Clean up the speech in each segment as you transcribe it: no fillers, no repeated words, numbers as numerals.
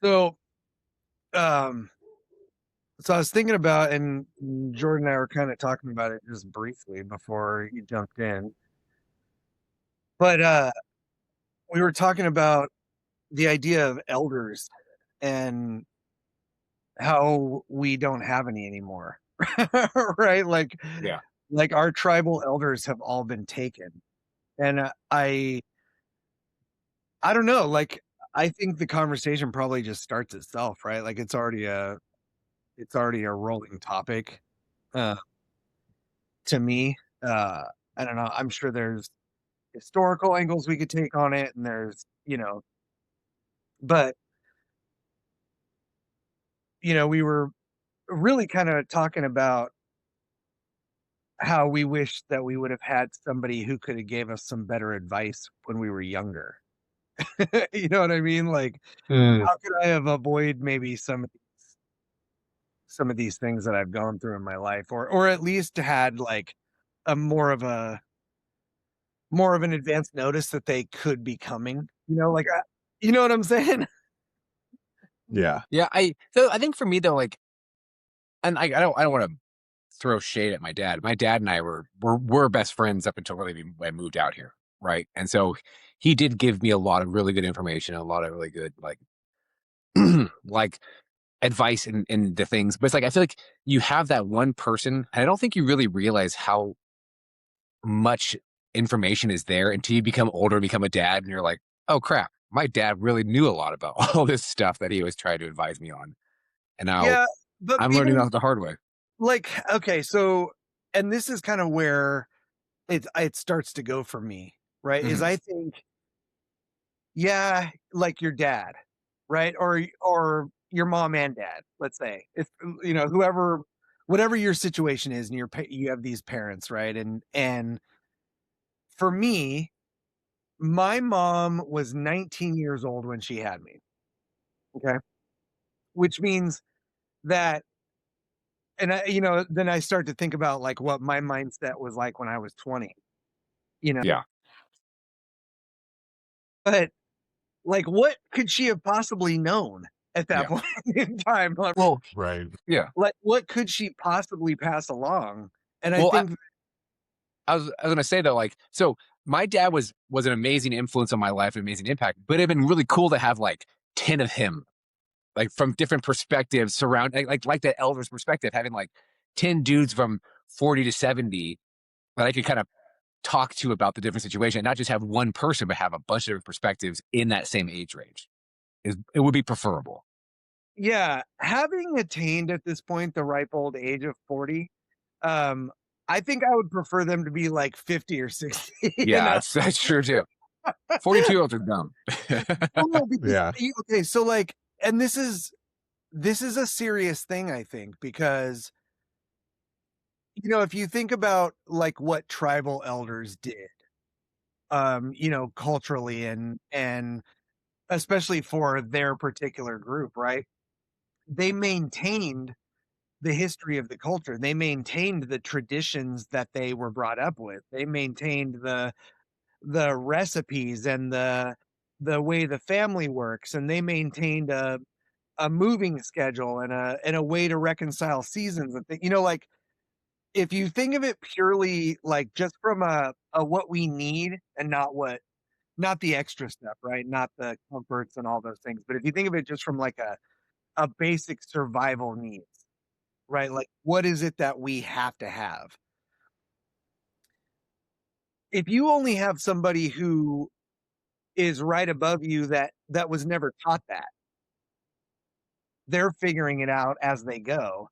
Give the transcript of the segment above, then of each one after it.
So, um, so I was thinking about, and Jordan and I were kind of talking about it just briefly before you jumped in, but we were talking about the idea of elders and how we don't have any anymore, right? Yeah. Like our tribal elders have all been taken, and I don't know, like I think the conversation probably just starts itself, right? Like it's already a rolling topic. Uh, to me. I don't know. I'm sure there's historical angles we could take on it, and but we were really kind of talking about how we wish that we would have had somebody who could have gave us some better advice when we were younger. You know what I mean? Like, Mm. how could I have avoided maybe some of these things that I've gone through in my life, or at least had like a more of an advanced notice that they could be coming. You know what I'm saying? Yeah. Yeah. I think for me though, like, and I don't want to throw shade at my dad. My dad and I were best friends up until really I moved out here. Right. And so he did give me a lot of really good information, a lot of really good like advice in the things. But it's like I feel like you have that one person, and I don't think you really realize how much information is there until you become older and become a dad and you're like, oh crap, my dad really knew a lot about all this stuff that he was trying to advise me on. And now Yeah, but I'm learning even that the hard way. like, okay, so, and this is kind of where it starts to go for me, right? Is Mhm. I think, yeah, like your dad, right? Or your mom and dad, let's say. If whoever whatever your situation is, and you have these parents, right? And for me, my mom was 19 years old when she had me. Okay. Which means that, and then I start to think about like what my mindset was like when I was 20, you know, Yeah. but like what could she have possibly known at that Yeah. point in time? Well, Right. yeah. Like what could she possibly pass along? And I Well, think, I was gonna say though, like, so my dad was an amazing influence on my life, an amazing impact, but it'd been really cool to have like 10 of him, like from different perspectives surround like that elder's perspective, having like 10 dudes from 40 to 70 that I could kind of talk to about the different situation, not just have one person, but have a bunch of different perspectives in that same age range. It would be preferable. yeah, having attained at this point the ripe old age of 40, um, I think I would prefer them to be like 50 or 60, Yeah, that's true too. 42-year-olds are dumb. Well, no, because Yeah. okay, so like, and this is a serious thing, I think, because if you think about like what tribal elders did, culturally and especially for their particular group, right? They maintained the history of the culture. They maintained the traditions that they were brought up with. They maintained the recipes and the way the family works, and they maintained a moving schedule and a way to reconcile seasons and like if you think of it purely like just from a what we need and not the extra stuff, right? Not the comforts and all those things. But if you think of it just from like a basic survival needs, right? Like what is it that we have to have? If you only have somebody who is right above you that was never taught that, they're figuring it out as they go.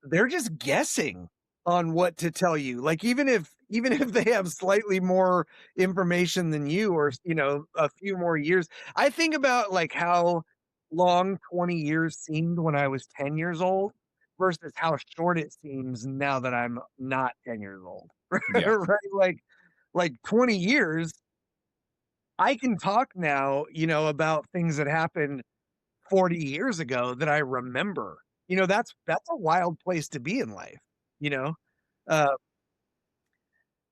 They're just guessing on what to tell you. Like even if they have slightly more information than you or a few more years. I think about like how long 20 years seemed when I was 10 years old versus how short it seems now that I'm not 10 years old. Yeah. Right? Like 20 years, I can talk now, about things that happened 40 years ago that I remember. That's a wild place to be in life, you know? Uh,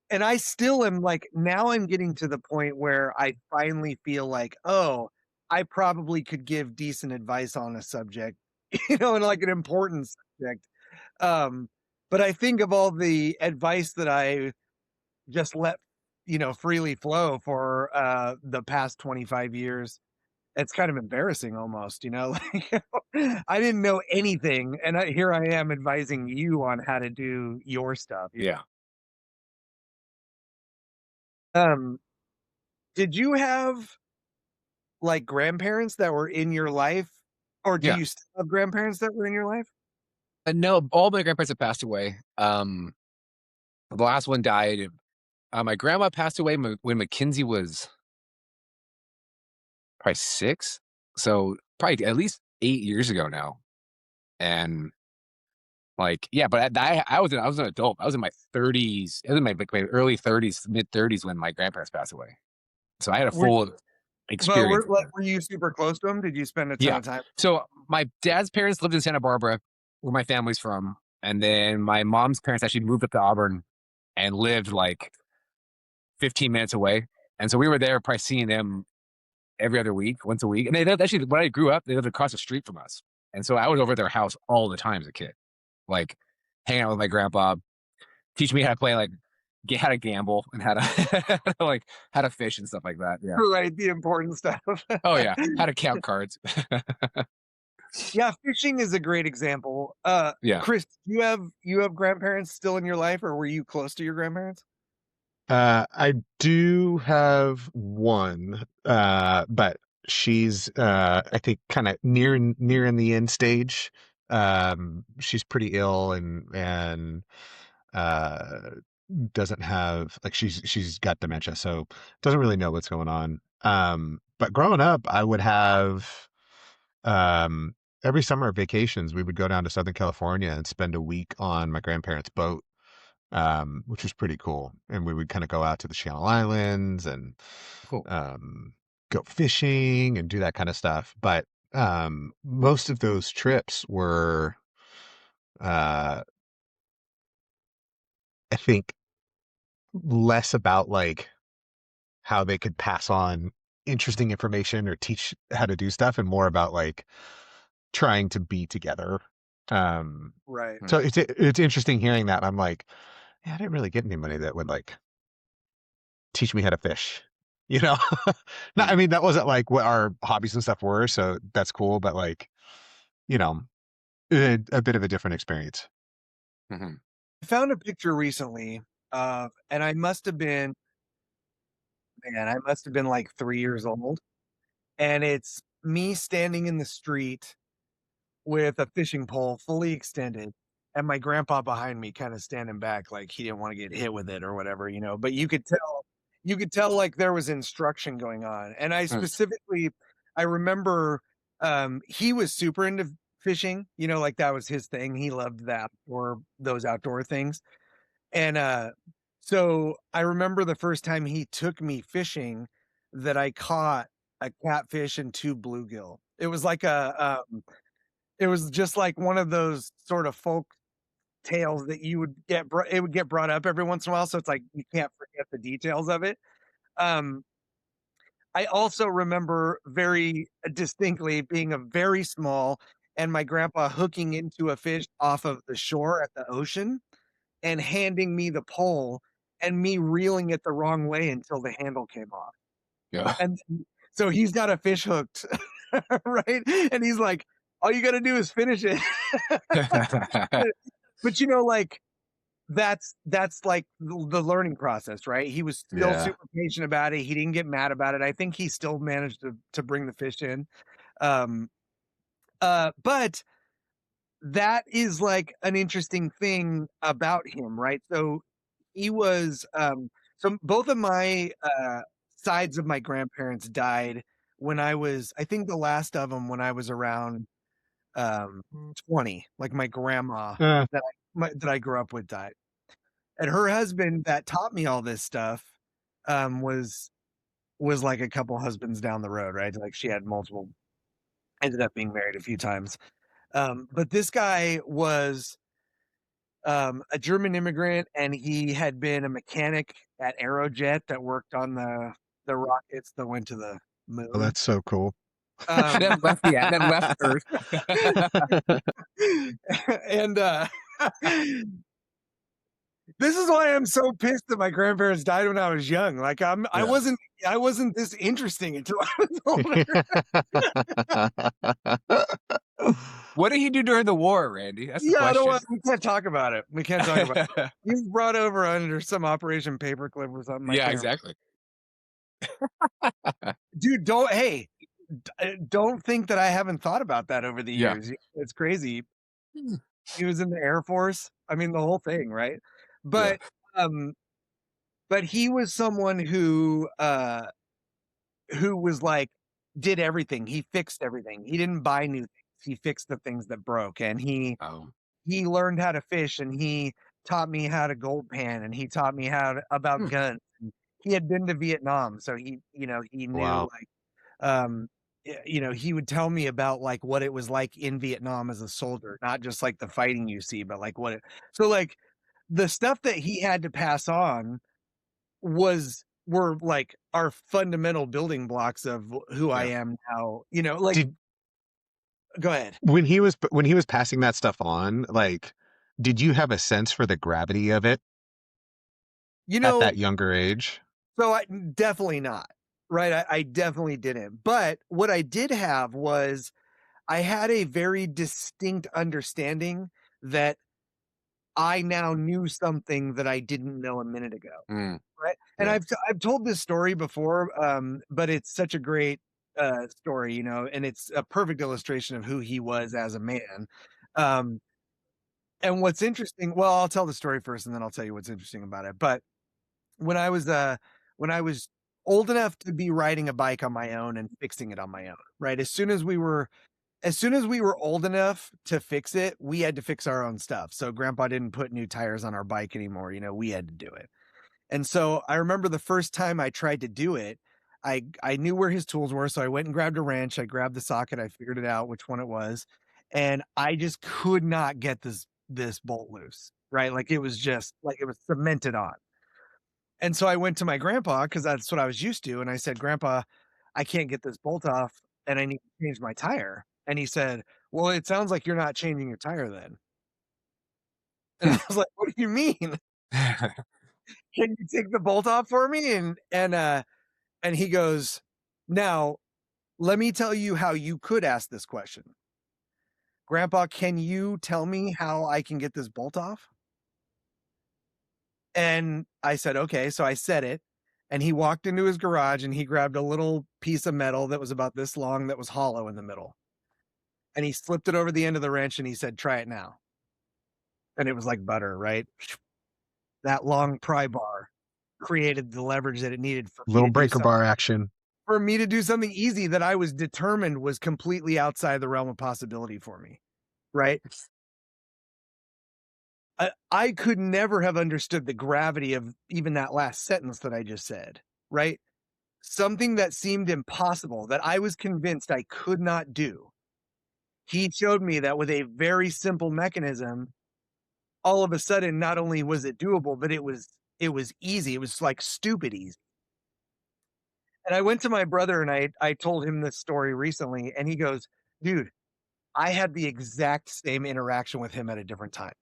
and I still am like now I'm getting to the point where I finally feel like, "Oh, I probably could give decent advice on a subject, and like an important subject. Um, but I think of all the advice that I just let, freely flow for the past 25 years. It's kind of embarrassing almost, like I didn't know anything. And here I am advising you on how to do your stuff. Yeah. Um, did you have like grandparents that were in your life, or do Yeah. you still have grandparents that were in your life? No, all my grandparents have passed away. The last one died. My grandma passed away when Mackenzie was probably 6, so probably at least 8 years ago now. And like, yeah, but I was an adult. I was in my 30s. I was in my early 30s, mid 30s when my grandparents passed away. So I had a Were, full but experience with them. were you super close to them? Did you spend a ton Yeah. of time? So my dad's parents lived in Santa Barbara, where my family's from, and then my mom's parents actually moved up to Auburn and lived like 15 minutes away. And so we were there, probably seeing them every other week, once a week. And they lived actually when I grew up, they lived across the street from us. And so I was over at their house all the time as a kid, like hanging out with my grandpa, teaching me how to play, like how to gamble and how to like how to fish and stuff like that. Yeah. Right, the important stuff. Oh yeah, how to count cards. Yeah, fishing is a great example. Yeah. Chris, you have grandparents still in your life, or were you close to your grandparents? I do have one, but she's I think kind of near in the end stage. She's pretty ill and uh doesn't have like she's got dementia, so doesn't really know what's going on. But growing up, I would have um every summer vacations we would go down to Southern California and spend a week on my grandparents' boat, which was pretty cool. And we would kind of go out to the Channel Islands and Cool. um, go fishing and do that kind of stuff. But most of those trips were, uh, I think, less about like how they could pass on interesting information or teach how to do stuff, and more about like trying to be together. Um, Right. Hmm. so it's interesting hearing that. I'm like, yeah, I didn't really get anybody that would like teach me how to fish. You know, not, I Hmm. mean, that wasn't like what our hobbies and stuff were. So that's cool. But like, you know, a bit of a different experience. Hmm. I found a picture recently and I must have been like 3 years old. And it's me standing in the street with a fishing pole fully extended and my grandpa behind me kind of standing back like he didn't want to get hit with it or whatever, but you could tell like there was instruction going on. And I remember he was super into fishing, like that was his thing. He loved that or those outdoor things. And so I remember the first time he took me fishing that I caught a catfish and two bluegill. It was just like one of those sort of folk tales that it would get brought up every once in a while, so it's like you can't forget the details of it. Um, I also remember very distinctly being a very small and my grandpa hooking into a fish off of the shore at the ocean and handing me the pole and me reeling it the wrong way until the handle came off. Yeah. And so he's got a fish hooked, right? And he's like, all you got to do is finish it. But like that's like the learning process, right? He was still Yeah. super patient about it. He didn't get mad about it. I think he still managed to bring the fish in. Um, but that is like an interesting thing about him, right? So he was so both of my sides of my grandparents died when I think the last of them when I was around 20, like my grandma Uh, that I grew up with died. And her husband that taught me all this stuff um was was like a couple husbands down the road, right? Like she had multiple ended up being married a few times. But this guy was a German immigrant, and he had been a mechanic at Aerojet that worked on the rockets that went to the oh, moon. that's so cool. Um, Then left, yeah, then left Earth. and this is why I'm so pissed that my grandparents died when I was young. Like Yeah. I wasn't this interesting until I was older. What did he do during the war, Randy? That's the Yeah, I don't question. want we can't talk about it. We can't talk about it. He was brought over under some Operation Paperclip or something. I Yeah, can't. exactly. Dude, don't think that I haven't thought about that over the Yeah. years. It's crazy. Hmm. He was in the Air Force. I mean, the whole thing, right? Yeah. But um, but he was someone who was like did everything. He fixed everything. He didn't buy new things. He fixed the things that broke, and Oh. he learned how to fish, and he taught me how to gold pan, and he taught me about Hmm. guns. And he had been to Vietnam, so he knew Wow. like he would tell me about like what it was like in Vietnam as a soldier, not just like the fighting you see, but like so like the stuff that he had to pass on were like our fundamental building blocks of who I Yeah. am now. Like Did go ahead. when he was passing that stuff on, like, did you have a sense for the gravity of it You at know, that younger age? so I definitely not. Right? I definitely didn't. But what I did have was I had a very distinct understanding that I now knew something that I didn't know a minute ago, Mm. right? And Yeah. I've told this story before, but it's such a great story, and it's a perfect illustration of who he was as a man. Um, and what's interesting, well, I'll tell the story first, and then I'll tell you what's interesting about it. But when I was when I was old enough to be riding a bike on my own and fixing it on my own, right? As soon as we were old enough to fix it, we had to fix our own stuff. So grandpa didn't put new tires on our bike anymore, we had to do it. And so I remember the first time I tried to do it, I knew where his tools were, so I went and grabbed a wrench, I grabbed the socket, I figured it out which one it was, and I just could not get this bolt loose, right? Like it was just like it was cemented on. And so I went to my grandpa because that's what I was used to, and I said, "Grandpa, I can't get this bolt off, and I need to change my tire." And he said, "Well, it sounds like you're not changing your tire then." And I was like, "What do you mean? Can you take the bolt off for me?" And he goes, "Now, let me tell you how you could ask this question. Grandpa, can you tell me how I can get this bolt off?" And I said, "Okay." So I said it, and he walked into his garage and he grabbed a little piece of metal that was about this long that was hollow in the middle. And he slipped it over the end of the wrench and he said, "Try it now." And it was like butter, right? That long pry bar created the leverage that it needed Little breaker bar action. for me to do something easy that I was determined was completely outside the realm of possibility for me, right? I could never have understood the gravity of even that last sentence that I just said, right? Something that seemed impossible, that I was convinced I could not do. He showed me that with a very simple mechanism, all of a sudden, not only was it doable, but it was easy. It was like stupid easy. And I went to my brother and I told him this story recently, and he goes, "Dude, I had the exact same interaction with him at a different time."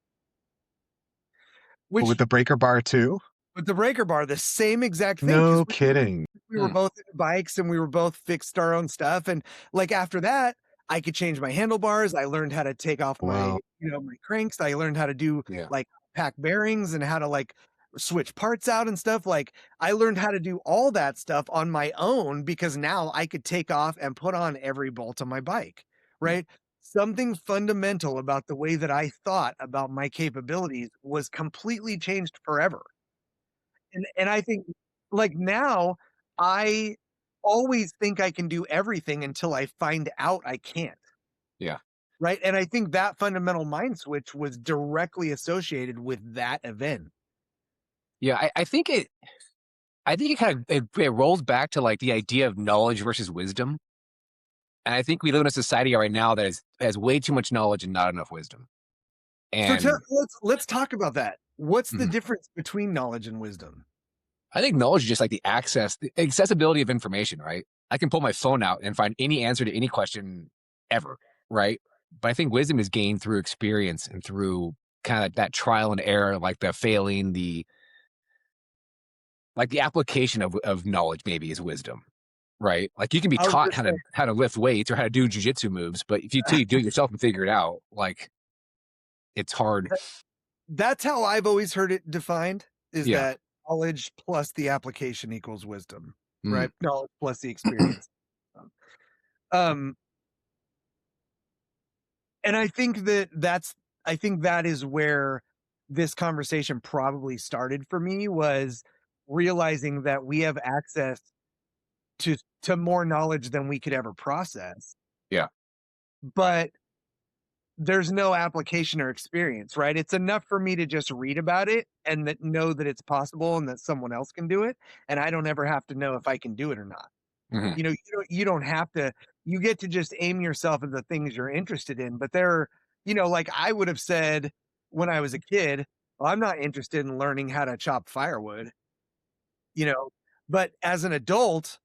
With Which the breaker bar too? with the breaker bar, the same exact thing, because No kidding. we were Hmm. both into bikes and we were both fixed our own stuff. And like after that, I could change my handlebars. I learned how to take off Wow. my cranks. I learned how to do Yeah. like pack bearings and how to like switch parts out and stuff. Like I learned how to do all that stuff on my own because now I could take off and put on every bolt on my bike, Hmm. right? Something fundamental about the way that I thought about my capabilities was completely changed forever. And I think, like, now, I always think I can do everything until I find out I can't, Yeah. right? And I think that fundamental mind switch was directly associated with that event. Yeah. I think it kind of it rolls back to like the idea of knowledge versus wisdom. And I think we live in a society right now that has way too much knowledge and not enough wisdom. So And let's talk about that. What's the mhm, difference between knowledge and wisdom? I think knowledge is just like the accessibility of information, right? I can pull my phone out and find any answer to any question ever, right? But I think wisdom is gained through experience and through kind of that trial and error, like the failing, the application of knowledge maybe is wisdom, right? Like you can be I was taught just saying, how to lift weights or how to do jujitsu moves, but if you till you do it yourself and figure it out, like it's hard. that's how I've always heard it defined, is Yeah. that knowledge plus the application equals wisdom, Mm. right? Knowledge plus the experience. Um, and I think that is where this conversation probably started for me, was realizing that we have access to more knowledge than we could ever process, Yeah. but there's no application or experience, right? It's enough for me to just read about it and that know that it's possible and that someone else can do it, and I don't ever have to know if I can do it or not. Hmm. You don't have to. You get to just aim yourself at the things you're interested in, but like I would have said when I was a kid, well, I'm not interested in learning how to chop firewood, you know, but as an adult,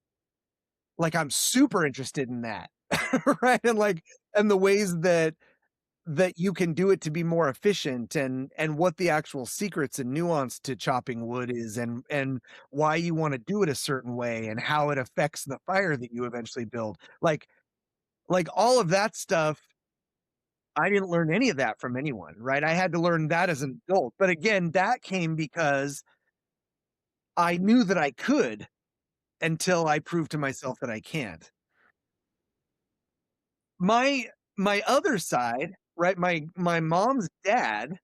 like I'm super interested in that. Right? And the ways that you can do it to be more efficient, and what the actual secrets and nuance to chopping wood is, and why you want to do it a certain way and how it affects the fire that you eventually build. Like all of that stuff, I didn't learn any of that from anyone, right? I had to learn that as an adult. But again, that came because I knew that I could until I proved to myself that I can't. My my other side, right? My mom's dad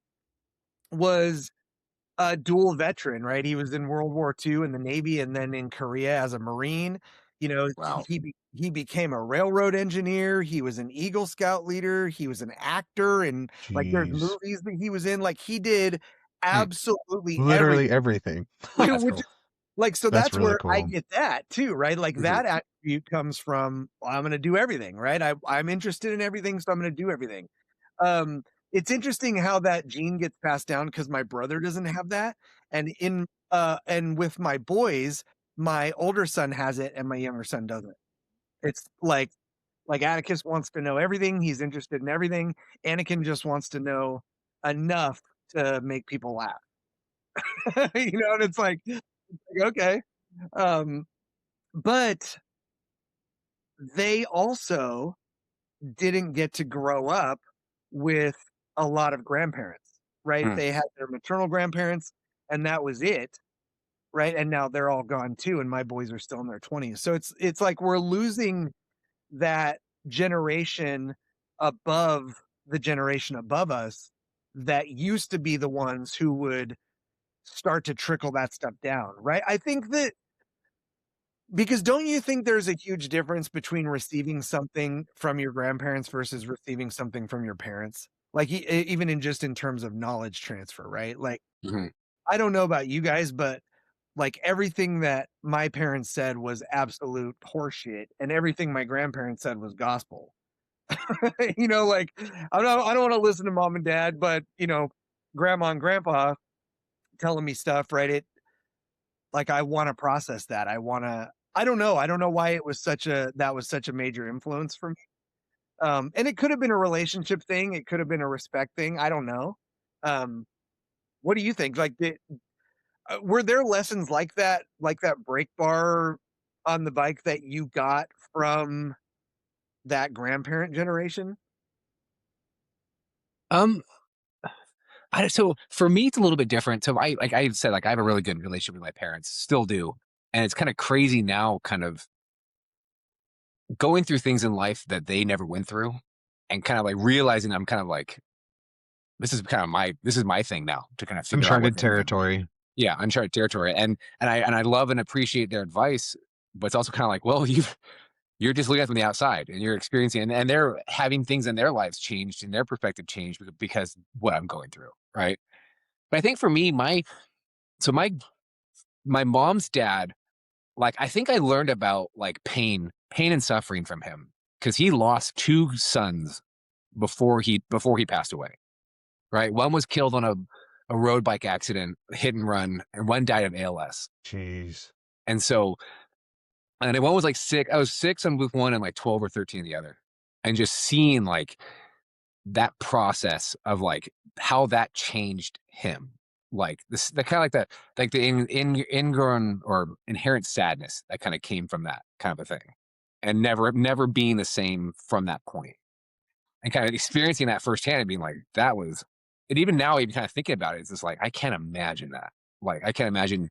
was a dual veteran, right? He was in World War II in the Navy and then in Korea as a Marine. Wow. He became a railroad engineer. He was an Eagle Scout leader. He was an actor, and like there's Jeez. movies that he was in. Like he did Hmm. absolutely everything, Literally everything. That's which cool. like, so That's that's really where I cool. get that too, right? Like Hmm. that attribute comes from, well, I'm going to do everything, right? I'm interested in everything, so I'm going to do everything. Um, it's interesting how that gene gets passed down because my brother doesn't have that, and with my boys, my older son has it and my younger son doesn't. It's like Atticus wants to know everything. He's interested in everything. Anakin just wants to know enough to make people laugh. And it's like okay. Um, but they also didn't get to grow up with a lot of grandparents, right? Hmm. They had their maternal grandparents, and that was it, right? And now they're all gone too, and my boys are still in their 20s. So it's like we're losing that generation above the generation above us that used to be the ones who would start to trickle that stuff down, right? I think that because don't you think there's a huge difference between receiving something from your grandparents versus receiving something from your parents? Like even in just in terms of knowledge transfer, right? Like Hmm. I don't know about you guys, but like everything that my parents said was absolute horseshit, and everything my grandparents said was gospel. Like I don't want to listen to mom and dad, but grandma and grandpa telling me stuff, right? Like I want to process that. I don't know. I don't know why that was such a major influence for me. And it could have been a relationship thing. It could have been a respect thing. I don't know. Um, what do you think? Like, were there lessons like that brake bar on the bike that you got from that grandparent generation? Um, so for me, it's a little bit different. So like I said, like I have a really good relationship with my parents, still do, and it's kind of crazy now, kind of going through things in life that they never went through, and kind of like realizing I'm kind of like this is my thing now to kind of figure out what Uncharted they've done. territory. Yeah. Uncharted territory, and I love and appreciate their advice, but it's also kind of like, well, you're just looking at it from the outside and you're experiencing, and they're having things in their lives changed and their perspective changed because what I'm going through, right? But I think for me, so my mom's dad, like I think I learned about like pain and suffering from him because he lost two sons before he passed away. Right, one was killed on a road bike accident, hit and run, and one died of ALS. Jeez. And so And one was like I was 6 and with one and like 12 or 13 the other. And just seeing like that process of like how that changed him. Like this, the kind of like that, like the ingrown or inherent sadness that kind of came from that kind of a thing, and never being the same from that point, and kind of experiencing that firsthand and being like, that was, and even now, even kind of thinking about it, it's just like I can't imagine that. Like I can't imagine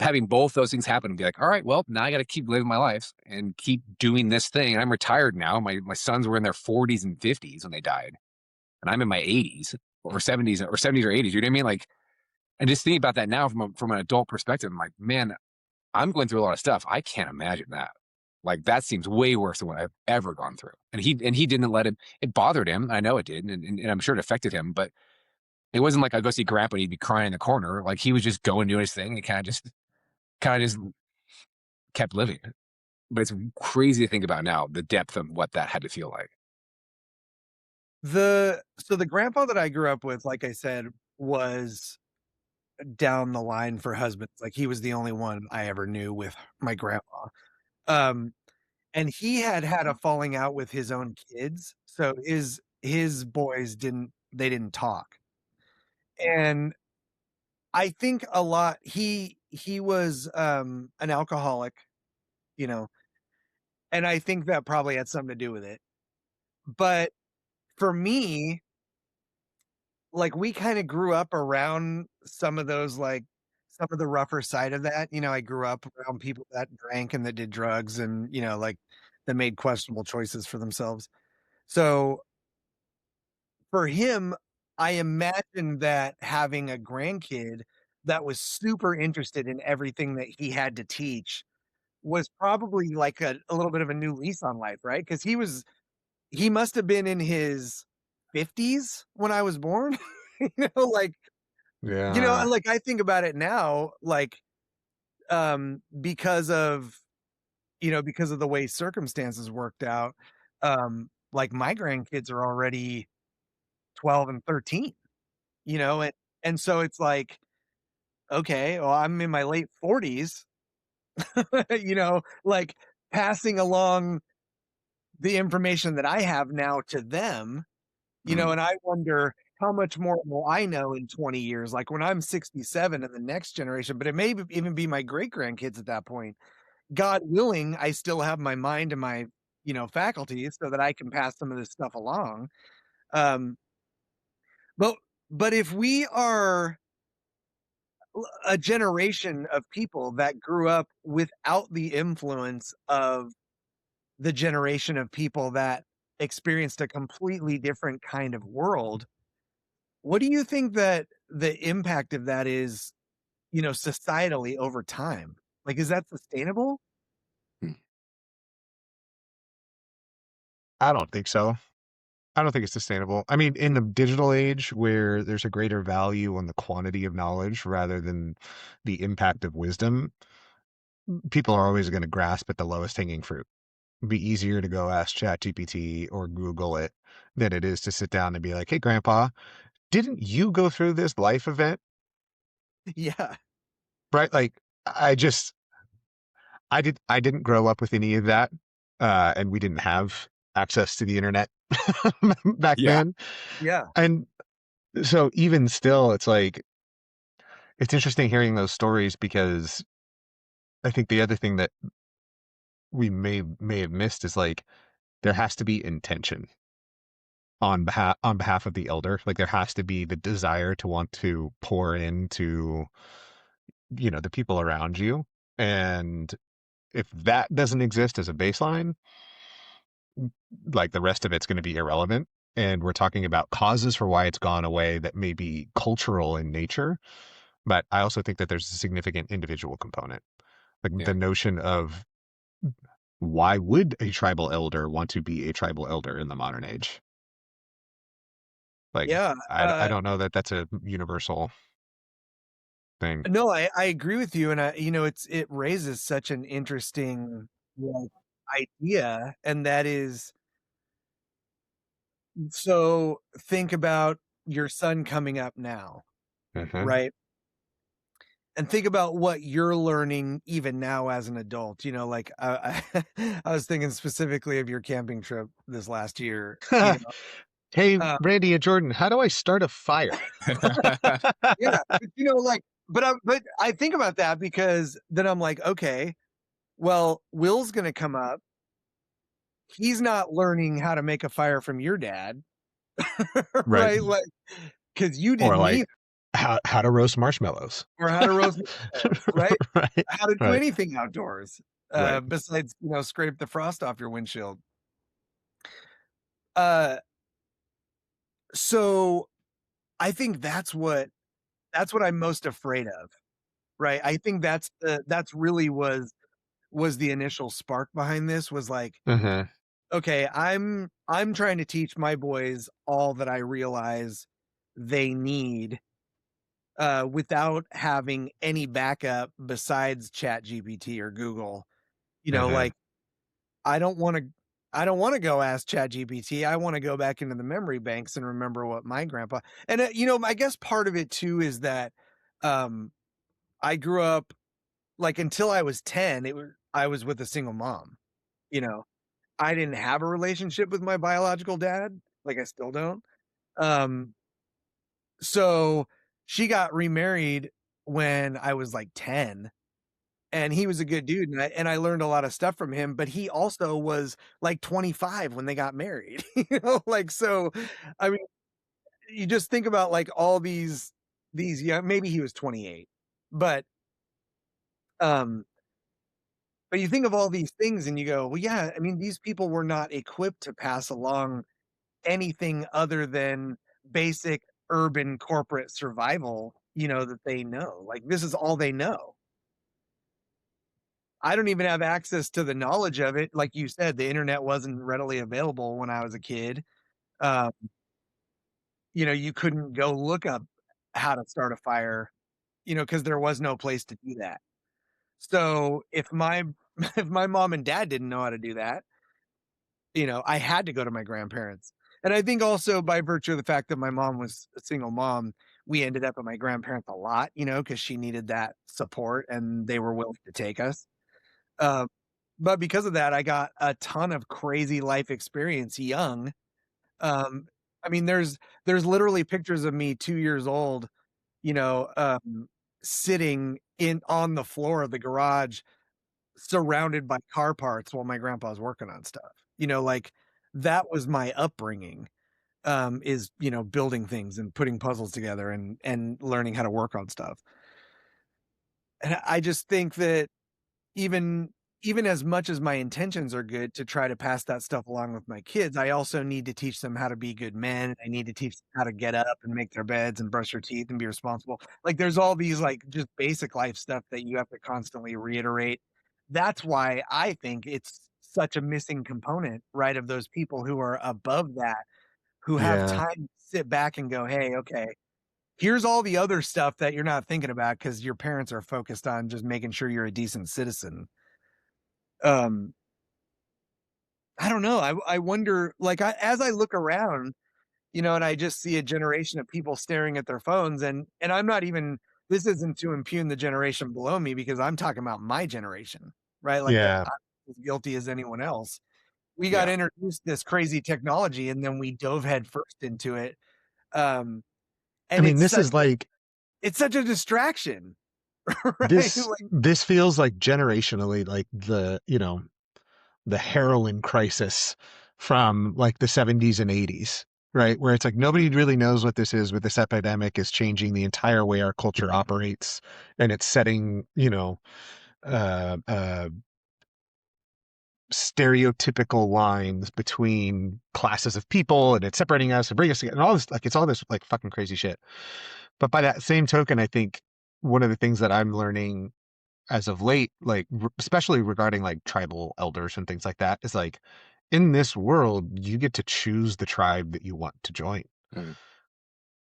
having both those things happen and be like, all right, well, now I got to keep living my life and keep doing this thing. And I'm retired now. My sons were in their 40s and 50s when they died, and I'm in my 80s or 70s or 80s. You know what I mean? Like, and just thinking about that now from an adult perspective, I'm like, man, I'm going through a lot of stuff. I can't imagine that. Like that seems way worse than what I've ever gone through. And he didn't let him. It bothered him. I know it did, and I'm sure it affected him. But it wasn't like I go see Grandpa and he'd be crying in the corner. Like he was just going doing his thing. And he kind of just kept living. But it's crazy to think about now the depth of what that had to feel like. The grandpa that I grew up with, like I said, was down the line for husbands. Like he was the only one I ever knew with my grandpa. Um, and he had a falling out with his own kids. So his boys didn't talk. And I think a lot he was an alcoholic, you know, and I think that probably had something to do with it. But for me, like, we kinda grew up around some of those, like some of the rougher side of that. I grew up around people that drank and that did drugs and, like, that made questionable choices for themselves. So, for him, I imagine that having a grandkid that was super interested in everything that he had to teach was probably like a little bit of a new lease on life, right? Because he must have been in his 50s when I was born, like, Yeah. like, I think about it now, like, because of because of the way circumstances worked out, like, my grandkids are already 12 and 13, and so it's like, okay, well, I'm in my late 40s, like, passing along the information that I have now to them. Mm, And I wonder how much more will I know in 20 years, like when I'm 67 and the next generation, but it may even be my great grandkids at that point. God willing, I still have my mind and my, faculties so that I can pass some of this stuff along. Um, but but if we are a generation of people that grew up without the influence of the generation of people that experienced a completely different kind of world, what do you think that the impact of that is, societally over time? Like, is that sustainable? mm. I don't think so. I don't think it's sustainable. I mean, in the digital age where there's a greater value on the quantity of knowledge rather than the impact of wisdom, people are always going to grasp at the lowest hanging fruit. It'd be easier to go ask ChatGPT or Google it than it is to sit down and be like, "Hey, Grandpa, didn't you go through this life event?" Yeah. Right? Like, I just, I didn't grow up with any of that, and we didn't have access to the internet back Yeah. then, Yeah. and so even still, it's like it's interesting hearing those stories because I think the other thing that we may have missed is like there has to be intention on behalf of the elder. Like there has to be the desire to want to pour into the people around you, and if that doesn't exist as a baseline, like the rest of it's going to be irrelevant. And we're talking about causes for why it's gone away that may be cultural in nature, but I also think that there's a significant individual component. Like Yeah. the notion of why would a tribal elder want to be a tribal elder in the modern age? Like, Yeah. I don't know that that's a universal thing. No, I agree with you. And it raises such an interesting, like, idea. And that is, so think about your son coming up now, Mhm. right? and think about what you're learning even now as an adult. You know, like I was thinking specifically of your camping trip this last year. Hey, Uh, Randy and Jordan, how do I start a fire? yeah, but, like, but I think about that because then I'm like, okay, well, Will's gonna come up. He's not learning how to make a fire from your dad, Right. right? Like, because you Or didn't like either, how to roast marshmallows. or how to roast, right? Right. How to do Right. anything outdoors, Right. besides, scrape the frost off your windshield. Uh, so I think that's what I'm most afraid of, right? I think that's really was the initial spark behind this was like, Uh-huh. okay, I'm trying to teach my boys all that I realize they need, without having any backup besides Chat GPT or Google. Uh-huh. Like, I don't wanna I don't wanna go ask Chat GPT. I wanna go back into the memory banks and remember what my grandpa, and, I guess part of it too is that, um, I grew up, like, until I was 10, I was with a single mom, you know? I didn't have a relationship with my biological dad, like, I still don't. Um, so she got remarried when I was, like, 10, and he was a good dude, and I learned a lot of stuff from him, but he also was, like, 25 when they got married, like, so, I mean, you just think about, like, all these young, maybe he was 28, but, um but you think of all these things and you go, "Well, yeah, I mean, these people were not equipped to pass along anything other than basic urban corporate survival, that they know. Like, this is all they know. I don't even have access to the knowledge of it. Like you said, the internet wasn't readily available when I was a kid. Um, you couldn't go look up how to start a fire, because there was no place to do that. So if my if my mom and dad didn't know how to do that, I had to go to my grandparents. And I think also by virtue of the fact that my mom was a single mom, we ended up at my grandparents a lot, because she needed that support and they were willing to take us. Um, but because of that, I got a ton of crazy life experience young. Um, I mean, there's literally pictures of me 2 years old, you know, um, sitting in on the floor of the garage surrounded by car parts while my grandpa's working on stuff. Like, that was my upbringing, is, building things and putting puzzles together and learning how to work on stuff. And I just think that even even as much as my intentions are good to try to pass that stuff along with my kids, I also need to teach them how to be good men. I need to teach them how to get up and make their beds and brush their teeth and be responsible. Like, there's all these, like, just basic life stuff that you have to constantly reiterate. That's why I think it's such a missing component, right, of those people who are above that, who have Yeah. time to sit back and go, "Hey, okay, here's all the other stuff that you're not thinking about because your parents are focused on just making sure you're a decent citizen." Um, I don't know. I wonder, like, as I look around, and I just see a generation of people staring at their phones, and I'm not even, this isn't to impugn the generation below me because I'm talking about my generation, right? Like, Yeah. I'm as guilty as anyone else. We got Yeah. introduced this crazy technology and then we dove headfirst into it. Um, I and mean, this is like it's such a distraction, right? this Like, this feels like generationally like the heroin crisis from like the 70s and 80s, right? Where it's like nobody really knows what this is, but this epidemic is changing the entire way our culture operates, and it's setting, uh, uh, stereotypical lines between classes of people, and it's separating us and bringing us together, and all this, like, it's all this like fucking crazy shit. But by that same token, I think one of the things that I'm learning as of late, like especially regarding like tribal elders and things like that, is like in this world, you get to choose the tribe that you want to join. Mm.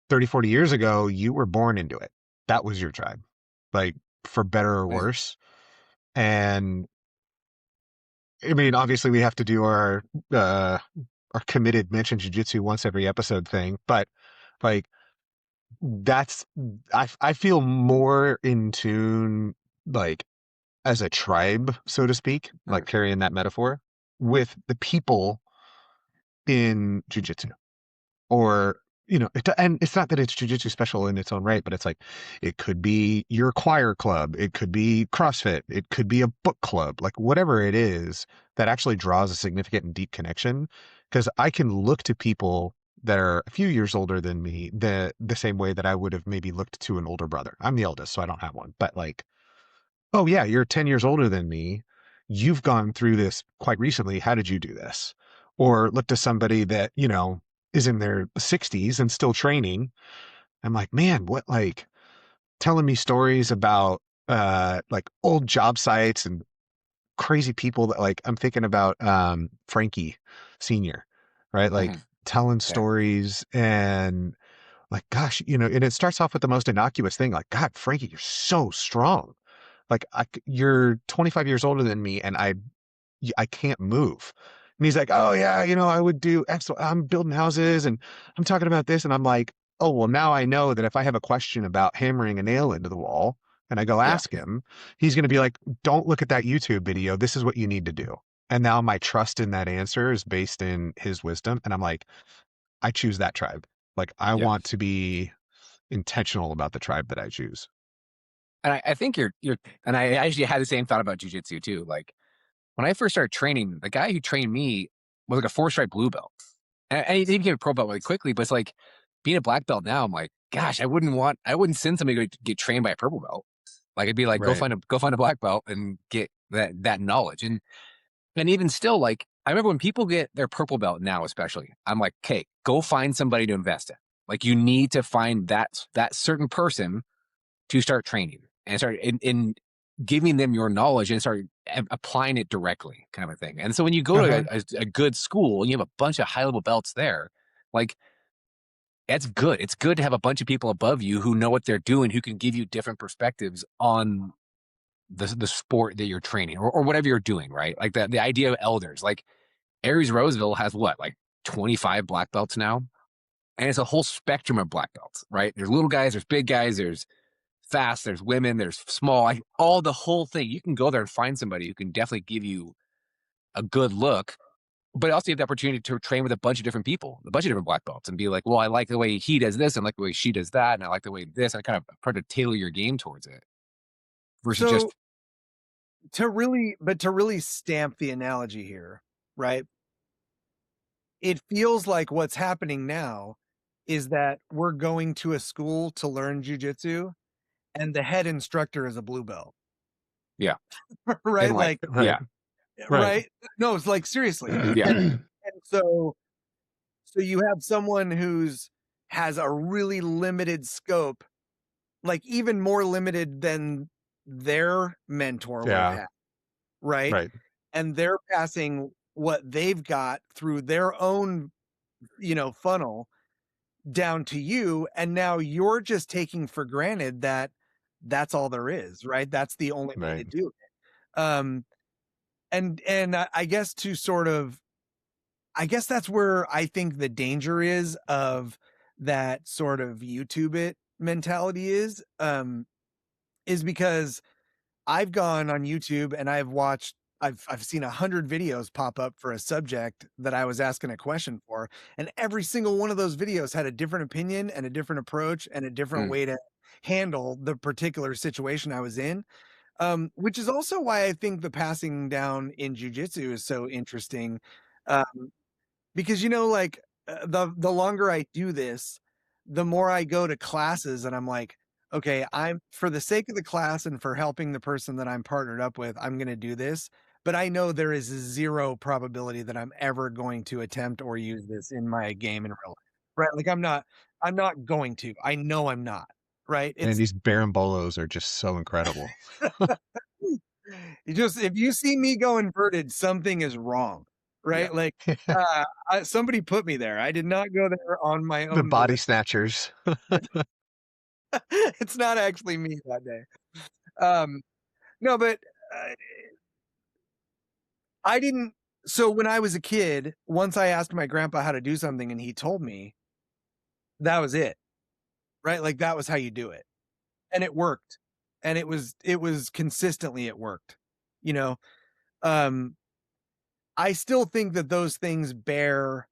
30, 40 years ago, you were born into it. That was your tribe, like for better or Right. worse. And I mean, obviously we have to do uh, our committed mention jujitsu once every episode thing, but like that's I feel more in tune, like, as a tribe, so to speak, like carrying that metaphor with the people in jujitsu. Or, and it's not that it's jujitsu special in its own right, but it's like it could be your choir club, it could be CrossFit, it could be a book club, like whatever it is that actually draws a significant and deep connection. Because I can look to people that are a few years older than me the same way that I would have maybe looked to an older brother. I'm the eldest, so I don't have one, but like, oh yeah, you're 10 years older than me. You've gone through this quite recently. How did you do this? Or look to somebody that, is in their 60s and still training. I'm like, man, what, like, telling me stories about like old job sites and crazy people that, like, I'm thinking about Frankie Senior, right? Like telling Okay. stories and like, gosh, and it starts off with the most innocuous thing, like, God, Frankie, you're so strong. Like, you're 25 years older than me, and I can't move. And he's like, oh yeah, I would do X. I'm building houses, and I'm talking about this, and I'm like, oh well, now I know that if I have a question about hammering a nail into the wall, and I go Yeah. ask him, he's going to be like, don't look at that YouTube video. This is what you need to do. And now my trust in that answer is based in his wisdom, and I'm like, I choose that tribe. Like, I Yeah. want to be intentional about the tribe that I choose. And I think you're, and I actually had the same thought about jujitsu too. Like when I first started training, the guy who trained me was like a 4-stripe blue belt. And he became a pro belt really quickly, but it's like being a black belt now, I'm like, gosh, I wouldn't send somebody to get trained by a purple belt. Like it'd be like, Right. go find a black belt and get that knowledge. And even still, like, I remember when people get their purple belt now, especially, I'm like, okay, go find somebody to invest in. Like you need to find that certain person to start training and start in giving them your knowledge and start applying it directly, kind of a thing. And so when you go to Uh-huh. a good school and you have a bunch of high level belts there, like that's good. It's good to have a bunch of people above you who know what they're doing, who can give you different perspectives on the sport that you're training or whatever you're doing, right? Like the idea of elders, like Aries Roseville has what, like 25 black belts now? And it's a whole spectrum of black belts, right? There's little guys, there's big guys, there's fast, there's women, there's small, like all the whole thing. You can go there and find somebody who can definitely give you a good look, but also you have the opportunity to train with a bunch of different people, a bunch of different black belts, and be like, well, I like the way he does this, and I like the way she does that, and I like the way this. I kind of try to tailor your game towards it versus So just to really stamp the analogy here, right? It feels like what's happening now is that we're going to a school to learn jujitsu and the head instructor is a blue belt, yeah, right? and like Like, Right. yeah, Right. right? No, it's like seriously. yeah, And so you have someone who's has a really limited scope, like even more limited than their mentor would have Yeah. had, right? Right. And they're passing what they've got through their own, funnel down to you. And now you're just taking for granted that that's all there is, right? That's the only way to Right. do it. I guess I guess that's where I think the danger is of that sort of YouTube it mentality is because I've gone on YouTube and I've seen 100 videos pop up for a subject that I was asking a question for, and every single one of those videos had a different opinion and a different approach and a different mm, way to handle the particular situation I was in. Which is also why I think the passing down in jujitsu is so interesting. Um, because like the longer I do this, the more I go to classes and I'm like, okay, I'm for the sake of the class and for helping the person that I'm partnered up with, I'm going to do this, but I know there is zero probability that I'm ever going to attempt or use this in my game in real life. Right? Like I'm not going to. I know I'm not. Right? And It's these barambolos are just so incredible. you just if you see me go inverted, something is wrong. yeah. Right? Like somebody put me there. I did not go there on my The own body volition. snatchers. It's not actually me that day. Um, no, but uh, I didn't. So when I was a kid, once I asked my grandpa how to do something and he told me, that was it. right? Like that was how you do it. And it worked. And it was consistently it worked. You know, um I still think that those things bear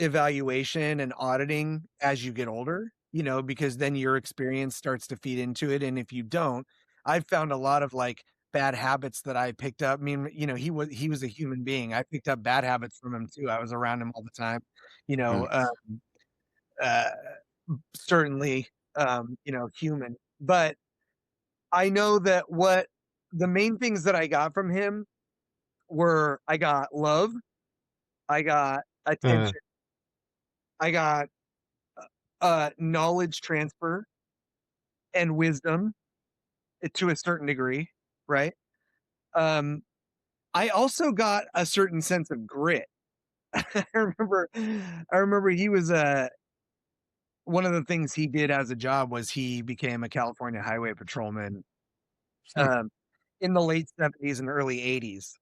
evaluation and auditing as you get older, because then your experience starts to feed into it. And if you don't, I've found a lot of like bad habits that I picked up. I mean, he was a human being. I picked up bad habits from him too. I was around him all the time, you know, Mm. uh, uh, certainly, human. But I know that what the main things that I got from him were I got love, I got Uh, attention, I got knowledge transfer and wisdom to a certain degree, right? Um, I also got a certain sense of grit. I remember he was one of the things he did as a job was he became a California highway patrolman Hmm. um, in the late 70s and early 80s.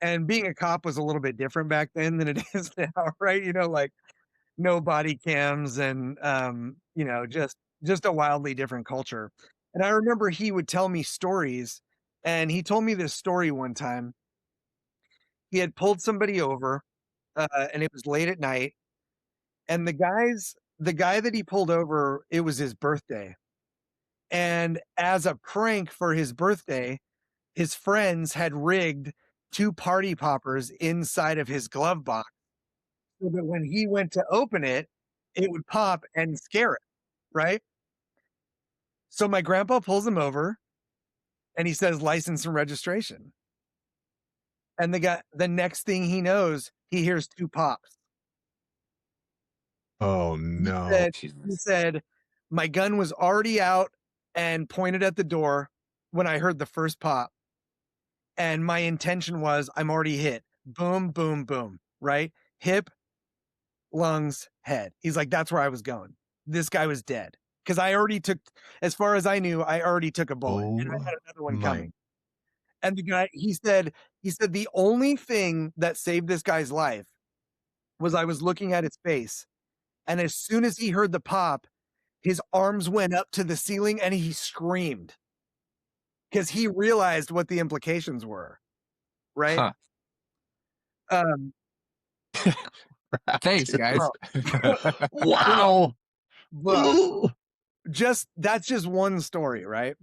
And being a cop was a little bit different back then than it is now, right? Like no body cams and just a wildly different culture. And I remember he would tell me stories, and he told me this story one time. He had pulled somebody over, and it was late at night, and the guy that he pulled over, it was his birthday. And as a prank for his birthday, his friends had rigged 2 party poppers inside of his glove box so that when he went to open it, it would pop and scare it, right? So my grandpa pulls him over and he says, "License and registration." And the next thing he knows, he hears 2 pops. oh He no. said he Jesus. said, "My gun was already out and pointed at the door when I heard the first pop, and my intention was I'm already hit. Boom, boom, boom, right? Hip, lungs, head." He's like, "That's where I was going. This guy was dead because I already took as far as I knew, I already took a bullet, and I Oh had another one my. coming." And the guy he said, "The only thing that saved this guy's life was I was looking at his face, and as soon as he heard the pop, his arms went up to the ceiling and he screamed because he realized what the implications were, right?" Huh. Um, Thanks, guys. bro, bro, Wow. bro, Ooh. just that's just one story, right?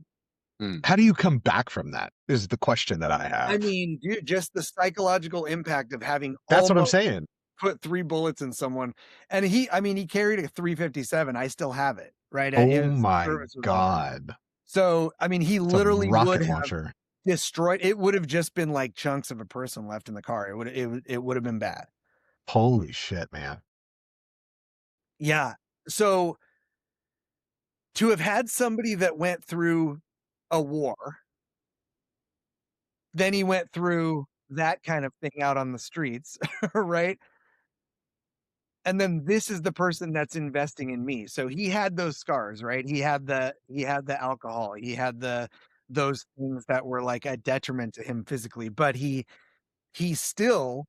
Mm. How do you come back from that is the question that I I have. mean, dude, just the psychological impact of having That's what I'm almost saying. put 3 bullets in someone, and he carried a 357, I still have it, right? Oh His my service was over. God. So, I mean, he It's a literally would rocket have launcher. destroyed it would have just been like chunks of a person left in the car. It would have been bad. Holy shit, man. Yeah. So, to have had somebody that went through a war, then he went through that kind of thing out on the streets, right? And then this is the person that's investing in me. So he had those scars, right? He had the alcohol, he had those things that were like a detriment to him physically, but he still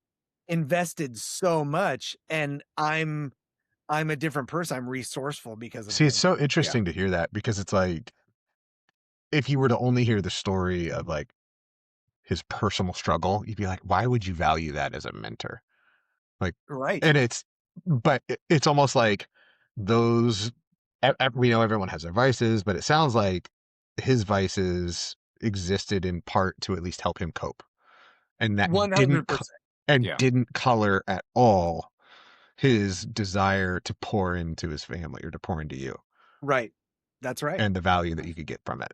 invested so much, and I'm a different person. I'm resourceful because of See, it's him. so Yeah. interesting to hear that because it's like if you were to only hear the story of like his personal struggle, you'd be like, why would you value that as a mentor? Like, Right. and but it's almost like those, we know everyone has their vices, but it sounds like his vices existed in part to at least help him cope. And that didn't, 100%. and Yeah. didn't color at all his desire to pour into his family or to pour into you Right. That's right. and the value that you could get from it.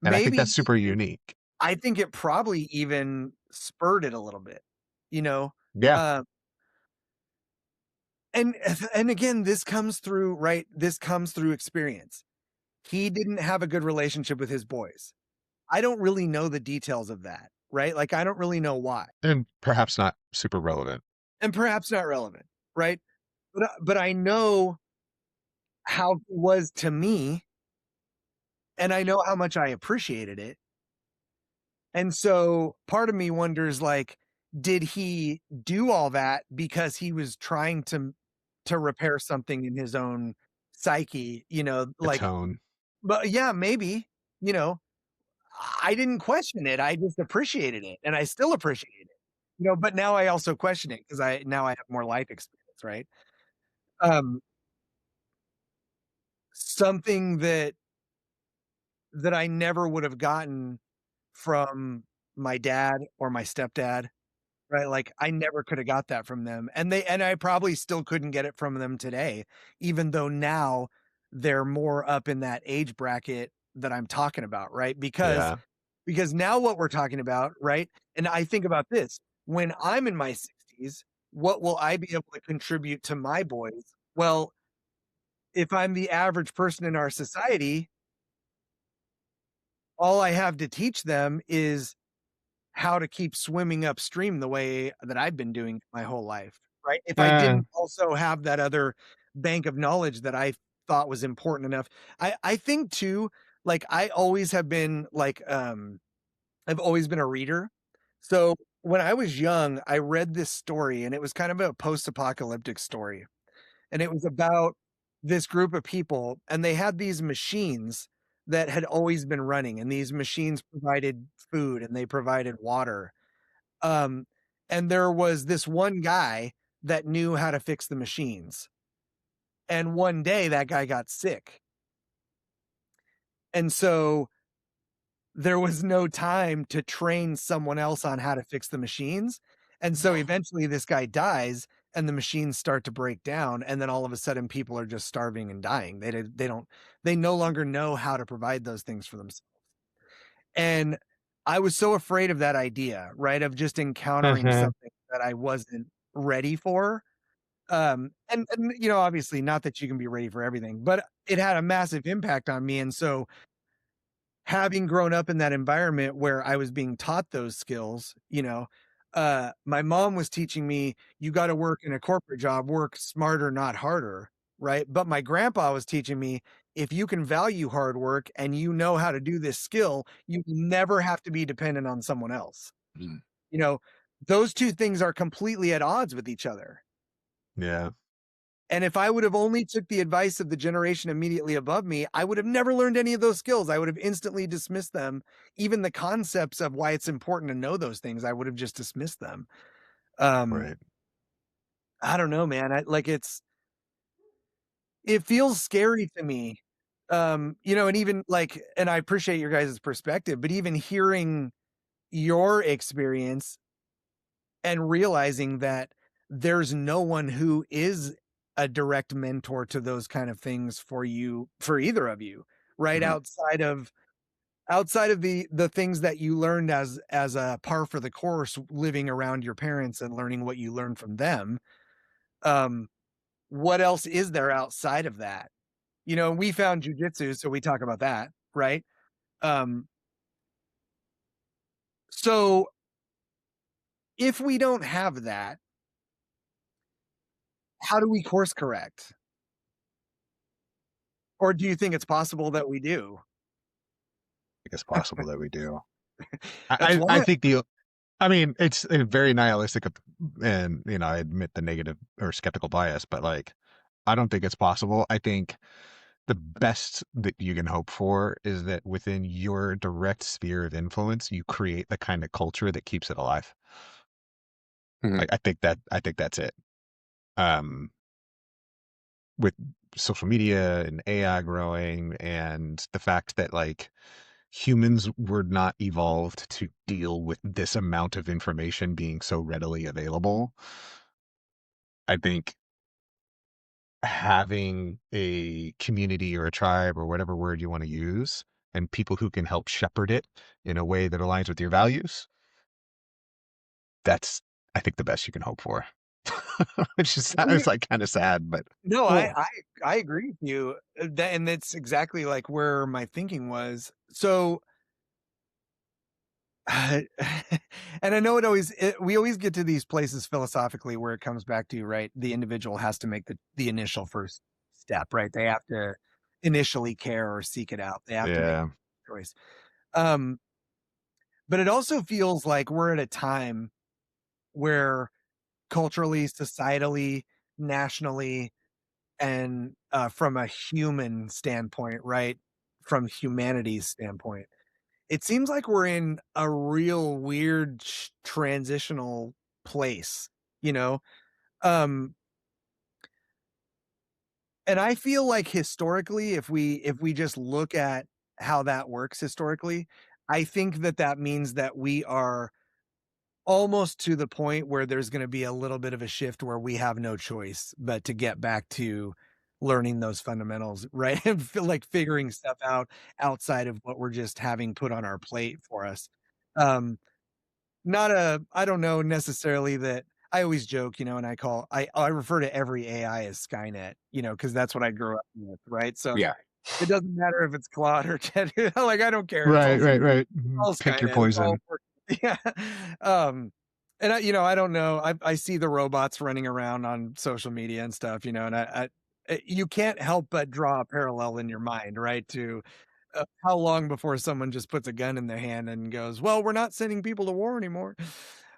And I think that's Maybe super unique. I think it probably even spurred it a little bit, you know? Yeah. Uh, and again, this comes through, right? This comes through experience. He didn't have a good relationship with his boys. I don't really know the details of that, right? Like, I don't really know why, And perhaps not super relevant. and perhaps not relevant, right? But I know how he was to me, and I know how much I appreciated it. And so part of me wonders, like, did he do all that because he was trying to repair something in his own psyche, A like, tone. but yeah, maybe, you know, I didn't question it. I just appreciated it and I still appreciate it. But now I also question it because I have more life experience, right? Um, Something that I never would have gotten from my dad or my stepdad, right? Like, I never could have got that from them, and I probably still couldn't get it from them today, even though now they're more up in that age bracket that I'm talking about, right? Yeah. Because now what we're talking about, right? And I think about this, when I'm in my 60s, what will I be able to contribute to my boys? Well, if I'm the average person in our society, all I have to teach them is how to keep swimming upstream the way that I've been doing my whole life, right? If I Uh, didn't also have that other bank of knowledge that I thought was important enough. I think too, like I always have been like I've always been a reader. So when I was young, I read this story and it was kind of a post-apocalyptic story. And it was about this group of people and they had these machines that had always been running and these machines provided food and they provided water. Um, and there was this one guy that knew how to fix the machines. And one day that guy got sick. And so there was no time to train someone else on how to fix the machines, and so eventually this guy dies and the machines start to break down, and then all of a sudden people are just starving and dying. They no longer know how to provide those things for themselves. And I was so afraid of that idea, right, of just encountering uh-huh. something that I wasn't ready for, and, obviously not that you can be ready for everything, but it had a massive impact on me, and so having grown up in that environment where I was being taught those skills, my mom was teaching me, "You gotta work in a corporate job, work smarter, not harder," right? But my grandpa was teaching me, "If you can value hard work and you know how to do this skill, you never have to be dependent on someone else." Mm. You know, those 2 things are completely at odds with each other. Yeah. And if I would have only took the advice of the generation immediately above me, I would have never learned any of those skills. I would have instantly dismissed them. Even the concepts of why it's important to know those things, I would have just dismissed them. Um, Right. I don't know, man. It feels scary to me. And even like, and I appreciate your guys' perspective, but even hearing your experience and realizing that there's no one who is a direct mentor to those kind of things for you, for either of you, right? Mhm. Outside of the things that you learned as a par for the course living around your parents and learning what you learned from them. um what else is there outside of that? We found jujitsu, so we talk about that, right? um so if we don't have that, how do we course correct? Or do you think it's possible that we do? think it's possible that we do. That's I why. think I mean, it's a very nihilistic, and I admit the negative or skeptical bias, but like, I don't think it's possible. I think the best that you can hope for is that within your direct sphere of influence, you create the kind of culture that keeps it alive. Mhm. I think that's it. Um, with social media and AI growing, and the fact that like humans were not evolved to deal with this amount of information being so readily available. I think having a community or a tribe or whatever word you want to use, and people who can help shepherd it in a way that aligns with your values, that's, I think, the best you can hope for. Which is We sounds like kind of sad, but No, cool. I agree with you, and that's exactly, like, where my thinking was. So, and I know we always get to these places philosophically where it comes back to, right, the individual has to make the initial first step, right? They have to initially care or seek it out. They have to make Yeah. a choice. Um, but it also feels like we're at a time where culturally, societally, nationally, and from a human standpoint, right? From humanity's standpoint, it seems like we're in a real weird transitional place, you know? Um, and I feel like historically, if we just look at how that works historically, I think that that means that we are almost to the point where there's gonna be a little bit of a shift where we have no choice but to get back to learning those fundamentals, right? And feel like figuring stuff out outside of what we're just having put on our plate for us. Um, not a I don't know necessarily that I always joke, and I refer to every AI as Skynet, because that's what I grew up with, right? So Yeah. it doesn't matter if it's Claude or Chat, like, I don't care, Right, right, right. all Pick your Skynet, it's all poison. working. Yeah, and I don't know, I see the robots running around on social media and stuff, and you can't help but draw a parallel in your mind, right, to, how long before someone just puts a gun in their hand and goes, "Well, we're not sending people to war anymore."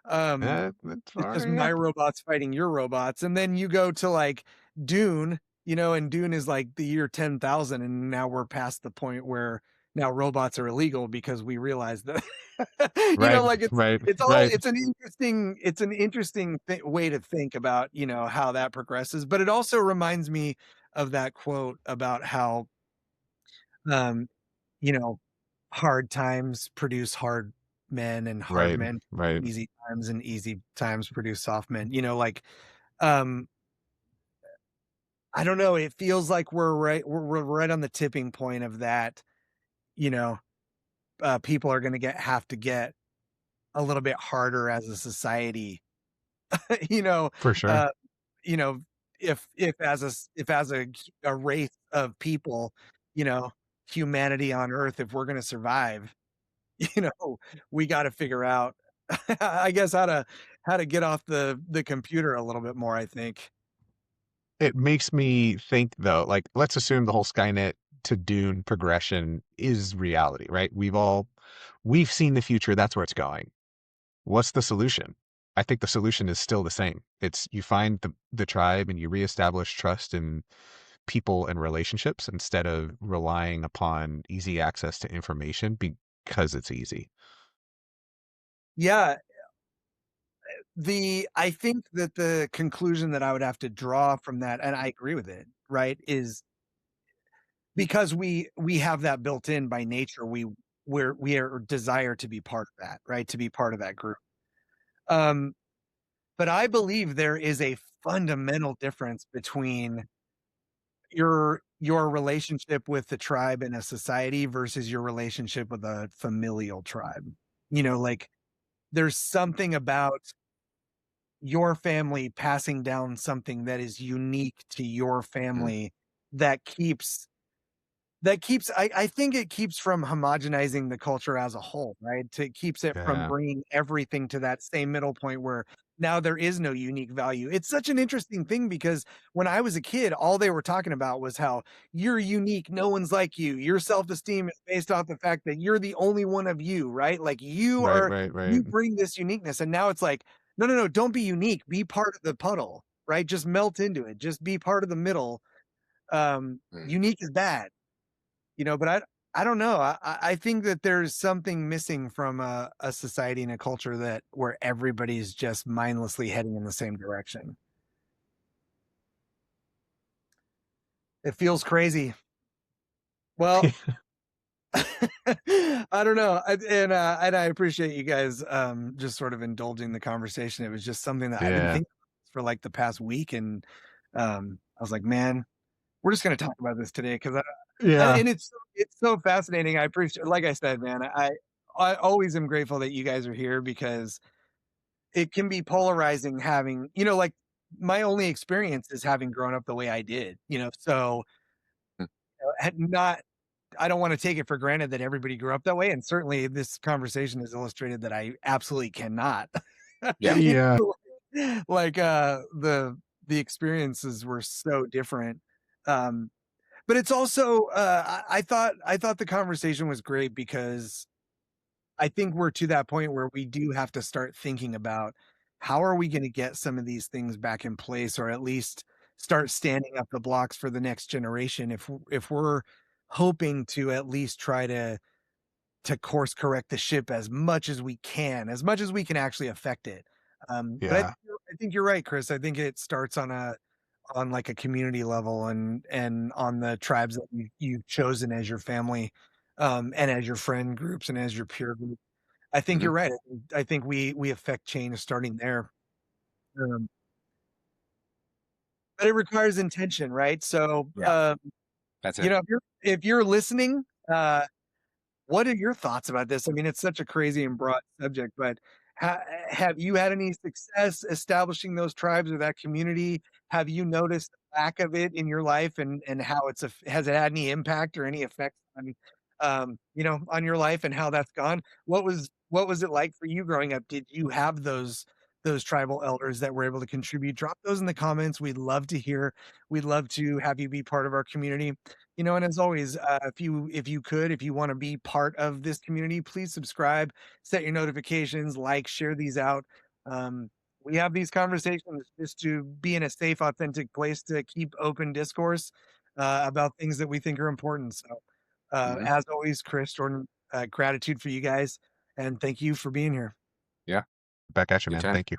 Um, That's it's just already my happened. robots fighting your robots, and then you go to, like, Dune, and Dune is, like, the year 10,000, and now we're past the point where now robots are illegal because we realize that Right, like, right, it's all right. it's an interesting way to think about, how that progresses, but it also reminds me of that quote about how, um, you know, hard times produce hard men, and hard Right, men right. easy times, and easy times produce soft men, like, um, I don't know, it feels like we're right on the tipping point of that, you know, people are gonna have to get a little bit harder as a society, you know, For sure. uh, you know, if as a race of people, you know, humanity on Earth, if we're gonna survive, you know, we gotta figure out, I guess, how to get off the computer a little bit more, I think. It makes me think though, like, let's assume the whole Skynet to Dune progression is reality, right? We've seen the future, that's where it's going. What's the solution? I think the solution is still the same. It's you find the tribe and you reestablish trust in people and relationships instead of relying upon easy access to information because it's easy. Yeah, I think that the conclusion that I would have to draw from that, and I agree with it, right, is because we have that built in by nature, we are desire to be part of that, right, to be part of that group. Um, but I believe there is a fundamental difference between your relationship with the tribe in a society versus your relationship with a familial tribe. Like, there's something about your family passing down something that is unique to your Mm. family that keeps I think it keeps from homogenizing the culture as a whole, right? It keeps it from Yeah. bringing everything to that same middle point where now there is no unique value. It's such an interesting thing because when I was a kid, all they were talking about was how you're unique, no one's like you. Your self-esteem is based off the fact that you're the only one of you, right? Like Right, right, you right. bring this uniqueness. And now it's like, no, no, no, don't be unique. Be part of the puddle, right? Just melt into it. Just be part of the middle. Mm. Unique is bad, but I don't know. I think that there's something missing from a society and a culture that where everybody's just mindlessly heading in the same direction. It feels crazy. Well, I don't know. And I appreciate you guys just sort of indulging the conversation. It was just something that I've been Yeah. thinking for like the past week, and I was like, man, we're just gonna talk about this today because Yeah. and it's so fascinating. I appreciate, like I said, man, I always am grateful that you guys are here because it can be polarizing having, like, my only experience is having grown up the way I did, so, Mm. had not I don't wanna take it for granted that everybody grew up that way, and certainly this conversation has illustrated that I absolutely cannot. Yeah. You Yeah. know, like, the experiences were so different, um, but it's also, I thought the conversation was great because I think we're to that point where we do have to start thinking about how are we gonna get some of these things back in place, or at least start standing up the blocks for the next generation if we're hoping to at least try to course correct the ship as much as we can, as much as we can actually affect it. But Yeah. I think you're right, Chris. I think it starts on like a community level and on the tribes that you've chosen as your family, and as your friend groups and as your peer group. I think Mhm. you're right. I think we affect change starting there. Um, but it requires intention, right? So, Yeah, that's it. if you're listening, what are your thoughts about this? I mean, it's such a crazy and broad subject, but have you had any success establishing those tribes or that community? Have you noticed the lack of it in your life and how has it had any impact or any effect on, on your life and how that's gone? What was it like for you growing up? Did you have those tribal elders that were able to contribute? Drop those in the comments. We'd love to hear. We'd love to have you be part of our community. And as always, if you want to be part of this community, please subscribe, set your notifications, like, share these out. Um, we have these conversations just to be in a safe, authentic place to keep open discourse about things that we think are important. So, Mhm. as always, Chris, Jordan, gratitude for you guys, and thank you for being here. Yeah, Back at you, good man. time. Thank you.